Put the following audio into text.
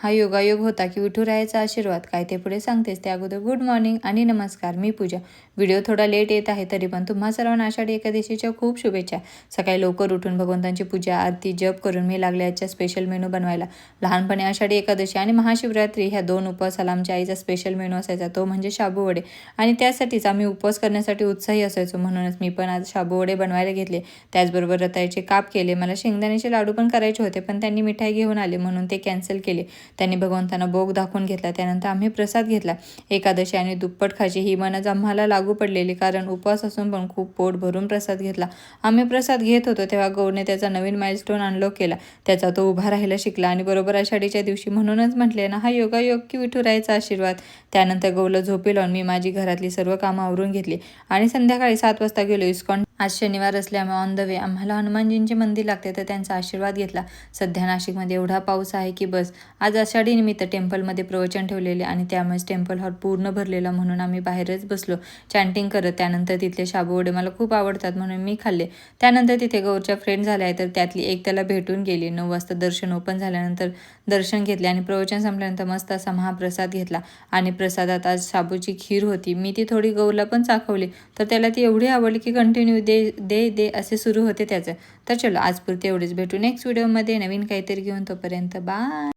हा योगायोग होता की विठुरायाचा आशीर्वाद काय ते पुढे सांगतेच. त्या अगोदर गुड मॉर्निंग आणि नमस्कार. मी पूजा. व्हिडिओ थोडा लेट येत आहे तरी पण तुम्हा सर्वांना आषाढी एकादशीच्या खूप शुभेच्छा. सकाळी लवकर उठून भगवंतांची पूजा आरती जप करून मी लागले आजच्या स्पेशल मेनू बनवायला. लहानपणी आषाढी एकादशी आणि महाशिवरात्री ह्या 2 उपवासाला आमच्या आईचा स्पेशल मेनू असायचा, तो म्हणजे शाबू वडे. आणि त्यासाठीच आम्ही उपवास करण्यासाठी उत्साही असायचो. म्हणूनच मी पण आज शाबू वडे बनवायला घेतले. त्याचबरोबर रताळ्याचे काप केले. मला शेंगदाण्याचे लाडू पण करायचे होते पण त्यांनी मिठाई घेऊन आले म्हणून ते कॅन्सल केले. त्यांनी भगवंतांना भोग दाखवून घेतला. त्यानंतर आम्ही प्रसाद घेतला. एकादशी आणि दुप्पट खाशी ही मनच आम्हाला लागू पडलेली, कारण उपवास असून पण खूप पोट भरून प्रसाद घेतला. आम्ही प्रसाद घेत होतो तेव्हा गौरने त्याचा नवीन माइलस्टोन अनलॉक केला. त्याचा तो उभा राहायला शिकला आणि बरोबर आषाढीच्या दिवशी. म्हणूनच म्हटले ना, हा योगायोग की विठुरायाचा आशीर्वाद. त्यानंतर गौरला झोपी लावून मी माझी घरातली सर्व कामं आवरून घेतली आणि संध्याकाळी 7 वाजता गेलो इस्कॉन. आज शनिवार असल्यामुळे ऑन द वे आम्हाला हनुमानजींचे मंदिर लागते तर त्यांचा आशीर्वाद घेतला. सध्या नाशिकमध्ये एवढा पाऊस आहे की बस. आज आषाढी निमित्त टेम्पलमध्ये प्रवचन ठेवलेले आणि त्यामुळेच टेम्पल हॉल पूर्ण भरलेला, म्हणून आम्ही बाहेरच बसलो चॅन्टिंग करत. त्यानंतर तिथले शाबू वडे मला खूप आवडतात म्हणून मी खाल्ले. त्यानंतर तिथे गौरच्या फ्रेंड झाल्या तर त्यातली एक त्याला भेटून गेली. 9 वाजता दर्शन ओपन झाल्यानंतर दर्शन घेतले आणि प्रवचन संपल्यानंतर मस्त असा महाप्रसाद घेतला. आणि प्रसादात आज शाबूची खीर होती. मी ती थोडी गौरला पण चाखवली तर त्याला ती एवढी आवडली की कंटिन्यू दे दे दे असे सुरू होते त्याचं. तर चलो आजपुरते एवढेच. भेटू नेक्स्ट व्हिडिओमध्ये नवीन काहीतरी घेऊन. तोपर्यंत बाय.